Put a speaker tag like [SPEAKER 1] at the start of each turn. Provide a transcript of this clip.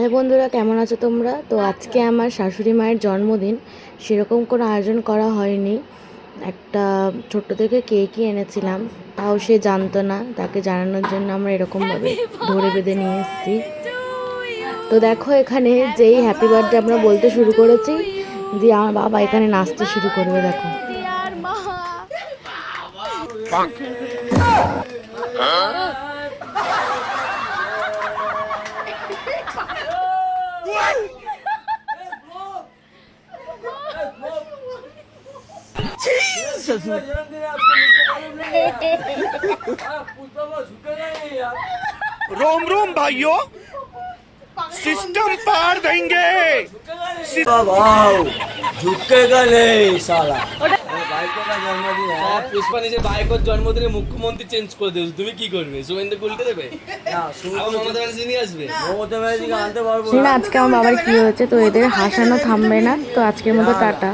[SPEAKER 1] Hello বন্ধুরা, কেমন আছো তোমরা? তো আজকে আমার শাশুড়ি মায়ের জন্মদিন, সেরকম কোনো আয়োজন করা হয়নি। একটা ছোট্ট থেকে কেকই এনেছিলাম, তাও সে জানতো না। তাকে জানানোর জন্য আমরা এরকমভাবে ধরে বেঁধে নিয়ে এসেছি। তো দেখো, এখানে যেই হ্যাপি বার্থডে আমরা বলতে শুরু করেছি, দিয়ে আমার বাবা এখানে নাচতে শুরু করবে। দেখো,
[SPEAKER 2] रोम रोम भाइयों, सिस्टम पार देंगे।
[SPEAKER 3] झुकेगा नहीं साला।
[SPEAKER 4] পুষ্পা নিজের বাইকের জন্মদিনে মুখ্যমন্ত্রী চেঞ্জ করে দেবে, তুমি কি করবে? শুভেন্দু উল্টে দেবে? মমতা ব্যানার্জি নিয়ে আসবে?
[SPEAKER 3] মমতা ব্যানার্জিকে আনতে পারবো
[SPEAKER 1] না, আজকে আমার বাবার কি হয়েছে, তো এদের হাসানো থামবে না। তো আজকের মতো টাটা।